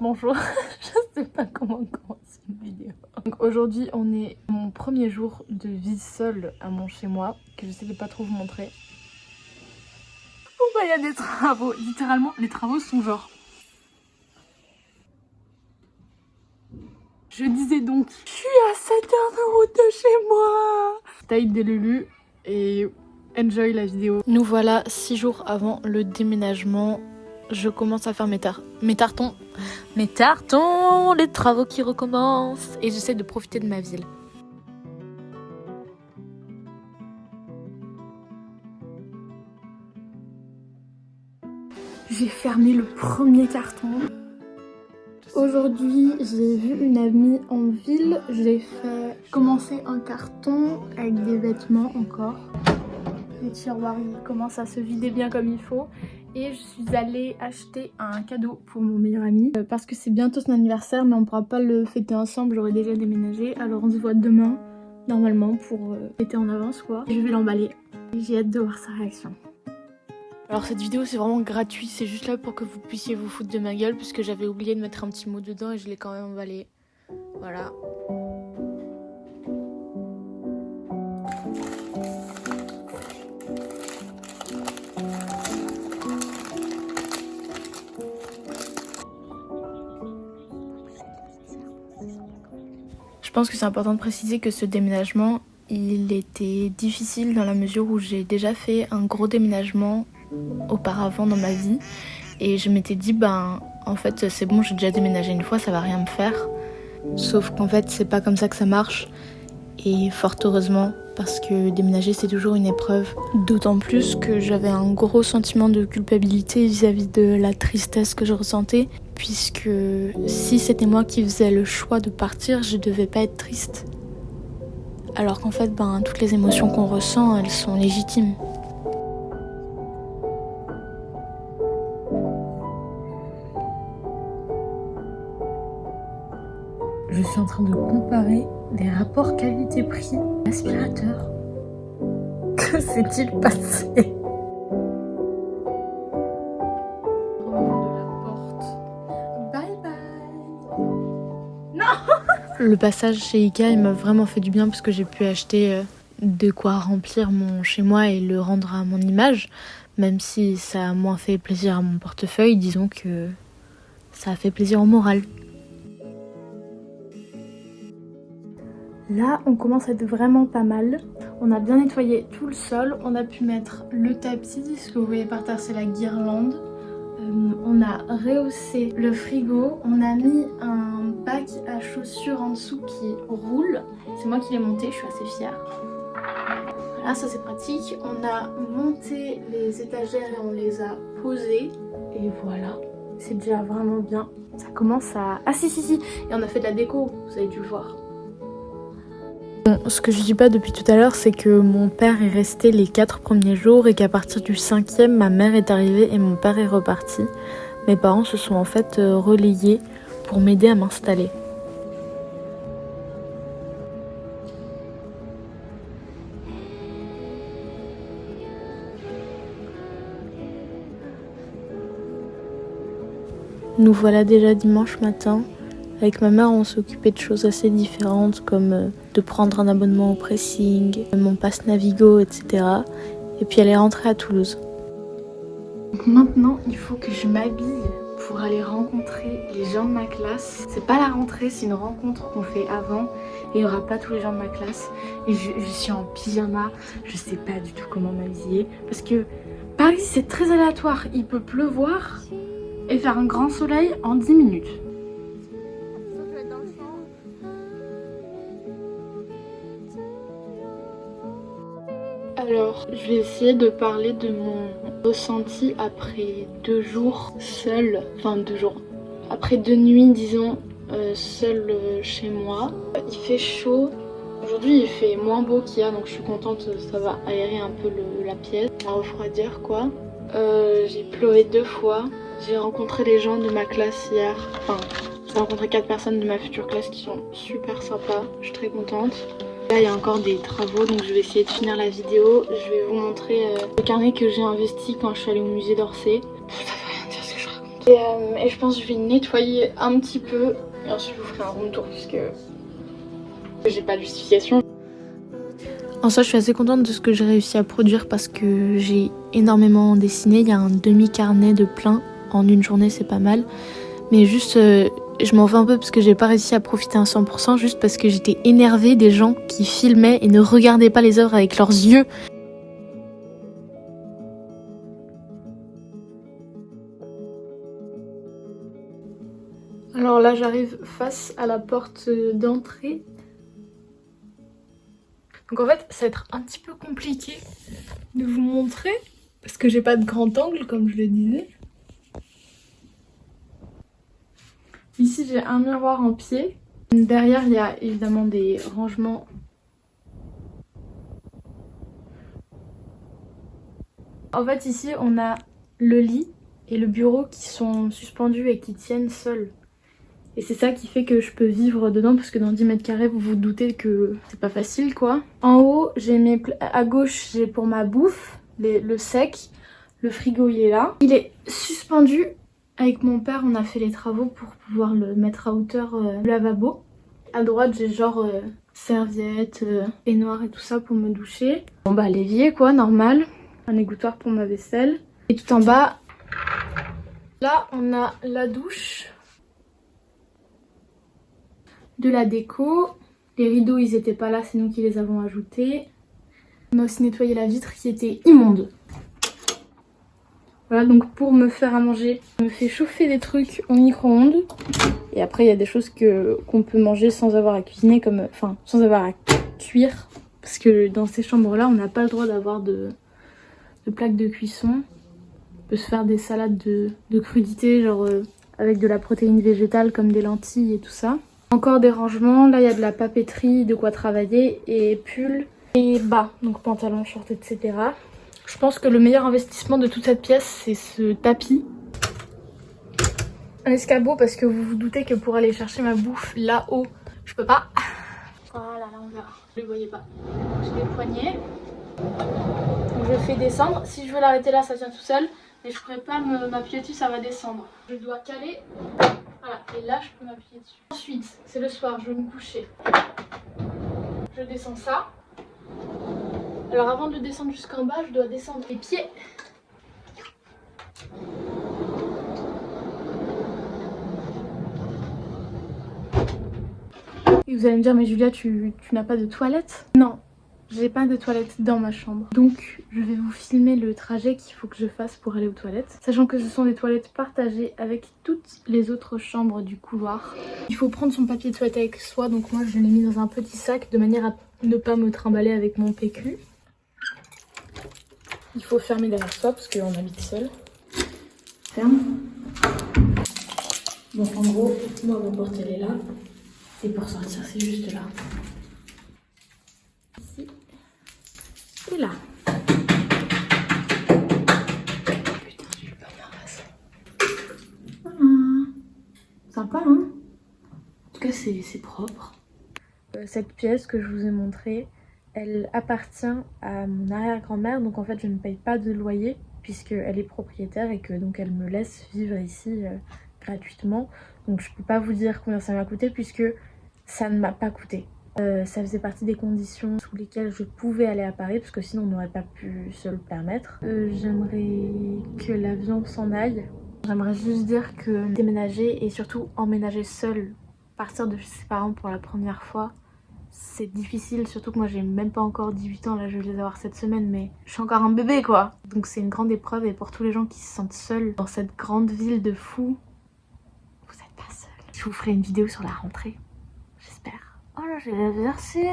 Bonjour, je sais pas comment commencer une vidéo. Donc aujourd'hui on est mon premier jour de vie seule à mon chez moi, que j'essaie de pas trop vous montrer. Oh bah il y a des travaux, littéralement les travaux sont genre... Je disais donc, je suis à 7 heures de route de chez moi. Taille de Lulu et enjoy la vidéo. Nous voilà 6 jours avant le déménagement. Je commence à faire mes tartons, les travaux qui recommencent et j'essaie de profiter de ma ville. J'ai fermé le premier carton. Aujourd'hui, j'ai vu une amie en ville. J'ai fait commencer un carton avec des vêtements encore. Les tiroirs commencent à se vider bien comme il faut. Et je suis allée acheter un cadeau pour mon meilleur ami. Parce que c'est bientôt son anniversaire, mais on ne pourra pas le fêter ensemble. J'aurais déjà déménagé. Alors on se voit demain, normalement, pour fêter en avance quoi. Je vais l'emballer. J'ai hâte de voir sa réaction. Alors cette vidéo c'est vraiment gratuit, c'est juste là pour que vous puissiez vous foutre de ma gueule puisque j'avais oublié de mettre un petit mot dedans et je l'ai quand même emballé. Voilà. Je pense que c'est important de préciser que ce déménagement, il était difficile dans la mesure où j'ai déjà fait un gros déménagement auparavant dans ma vie et je m'étais dit en fait c'est bon, j'ai déjà déménagé une fois, ça va rien me faire. Sauf qu'en fait c'est pas comme ça que ça marche et fort heureusement parce que déménager c'est toujours une épreuve. D'autant plus que j'avais un gros sentiment de culpabilité vis-à-vis de la tristesse que je ressentais puisque si c'était moi qui faisais le choix de partir, je devais pas être triste. Alors qu'en fait toutes les émotions qu'on ressent, elles sont légitimes. Je suis en train de comparer des rapports qualité-prix aspirateur. Que s'est-il passé? Bye bye. Non. Le passage chez Ikea, il m'a vraiment fait du bien parce que j'ai pu acheter de quoi remplir mon chez moi et le rendre à mon image. Même si ça a moins fait plaisir à mon portefeuille, disons que ça a fait plaisir au moral. Là, on commence à être vraiment pas mal. On a bien nettoyé tout le sol. On a pu mettre le tapis. Ce que vous voyez par terre, c'est la guirlande. On a rehaussé le frigo. On a mis un bac à chaussures en dessous qui roule. C'est moi qui l'ai monté, je suis assez fière. Voilà, ça c'est pratique. On a monté les étagères et on les a posées. Et voilà, c'est déjà vraiment bien. Ça commence à... Ah si. Et on a fait de la déco, vous avez dû le voir. Bon, ce que je dis pas depuis tout à l'heure, c'est que mon père est resté les 4 premiers jours et qu'à partir du 5e, ma mère est arrivée et mon père est reparti. Mes parents se sont en fait relayés pour m'aider à m'installer. Nous voilà déjà dimanche matin. Avec ma mère, on s'est occupé de choses assez différentes comme de prendre un abonnement au pressing, mon pass Navigo, etc. Et puis elle est rentrée à Toulouse. Donc maintenant, il faut que je m'habille pour aller rencontrer les gens de ma classe. C'est pas la rentrée, c'est une rencontre qu'on fait avant et il n'y aura pas tous les gens de ma classe. Et je suis en pyjama, je sais pas du tout comment m'habiller parce que Paris c'est très aléatoire. Il peut pleuvoir et faire un grand soleil en 10 minutes. Alors, je vais essayer de parler de mon ressenti après 2 jours seule, enfin 2 jours, après 2 nuits disons, seule chez moi. Il fait chaud, aujourd'hui il fait moins beau qu'hier donc je suis contente, ça va aérer un peu la pièce, ça va refroidir quoi. J'ai pleuré 2 fois, j'ai rencontré les gens de ma classe hier, enfin j'ai rencontré 4 personnes de ma future classe qui sont super sympas, je suis très contente. Là il y a encore des travaux donc je vais essayer de finir la vidéo. Je vais vous montrer le carnet que j'ai investi quand je suis allée au musée d'Orsay. Ça veut rien dire ce que je raconte. Et je pense que je vais nettoyer un petit peu. Et ensuite je vous ferai un room tour puisque j'ai pas de justification. En soi, je suis assez contente de ce que j'ai réussi à produire parce que j'ai énormément dessiné. Il y a un demi-carnet de plein. En une journée, c'est pas mal. Mais juste, je m'en veux un peu parce que j'ai pas réussi à profiter à 100%, juste parce que j'étais énervée des gens qui filmaient et ne regardaient pas les œuvres avec leurs yeux. Alors là, j'arrive face à la porte d'entrée. Donc en fait, ça va être un petit peu compliqué de vous montrer parce que j'ai pas de grand angle comme je le disais. Ici, j'ai un miroir en pied. Derrière, il y a évidemment des rangements. En fait, ici, on a le lit et le bureau qui sont suspendus et qui tiennent seuls. Et c'est ça qui fait que je peux vivre dedans parce que dans 10 mètres carrés, vous vous doutez que c'est pas facile quoi. En haut, à gauche, j'ai pour ma bouffe, le sec. Le frigo, il est là. Il est suspendu. Avec mon père, on a fait les travaux pour pouvoir le mettre à hauteur du lavabo. À droite, j'ai genre serviette, peignoir et tout ça pour me doucher. Bon bah l'évier quoi, normal. Un égouttoir pour ma vaisselle. Et tout en bas, là, on a la douche. De la déco. Les rideaux, ils étaient pas là, c'est nous qui les avons ajoutés. On a aussi nettoyé la vitre qui était immonde. Voilà, donc pour me faire à manger, je me fais chauffer des trucs au micro-ondes. Et après, il y a des choses qu'on peut manger sans avoir à cuisiner, enfin, sans avoir à cuire. Parce que dans ces chambres-là, on n'a pas le droit d'avoir de plaque de cuisson. On peut se faire des salades de crudités, genre avec de la protéine végétale comme des lentilles et tout ça. Encore des rangements, là il y a de la papeterie, de quoi travailler, et pull et bas, donc pantalon, short, etc. Je pense que le meilleur investissement de toute cette pièce, c'est ce tapis. Un escabeau parce que vous vous doutez que pour aller chercher ma bouffe là-haut, je peux pas. Voilà, là on verra, vous ne le voyez pas. J'ai des poignets. Donc je fais descendre. Si je veux l'arrêter là, ça tient tout seul. Mais je pourrais pas m'appuyer dessus, ça va descendre. Je dois caler. Voilà, et là je peux m'appuyer dessus. Ensuite, c'est le soir, je vais me coucher. Je descends ça. Alors avant de le descendre jusqu'en bas, je dois descendre les pieds. Et vous allez me dire, mais Julia, tu n'as pas de toilette? Non, j'ai pas de toilette dans ma chambre. Donc je vais vous filmer le trajet qu'il faut que je fasse pour aller aux toilettes. Sachant que ce sont des toilettes partagées avec toutes les autres chambres du couloir. Il faut prendre son papier de toilette avec soi. Donc moi je l'ai mis dans un petit sac de manière à ne pas me trimballer avec mon PQ. Il faut fermer derrière soi parce qu'on habite seul. Ferme. Donc en gros, moi ma porte elle est là. Et pour sortir c'est juste là. Ici. Et là. Putain, j'ai eu peur de ma race. Voilà. Sympa hein. En tout cas c'est propre. Cette pièce que je vous ai montrée, elle appartient à mon arrière-grand-mère. Donc en fait je ne paye pas de loyer puisqu'elle est propriétaire et que donc elle me laisse vivre ici gratuitement. Donc je peux pas vous dire combien ça m'a coûté puisque ça ne m'a pas coûté. Ça faisait partie des conditions sous lesquelles je pouvais aller à Paris parce que sinon on n'aurait pas pu se le permettre. J'aimerais que l'avion s'en aille. J'aimerais juste dire que déménager et surtout emménager seule, partir de chez ses parents pour la première fois, c'est difficile, surtout que moi j'ai même pas encore 18 ans, là je vais les avoir cette semaine, mais je suis encore un bébé quoi. Donc c'est une grande épreuve et pour tous les gens qui se sentent seuls dans cette grande ville de fous, vous êtes pas seuls. Je vous ferai une vidéo sur la rentrée, j'espère. Oh là j'ai la versée.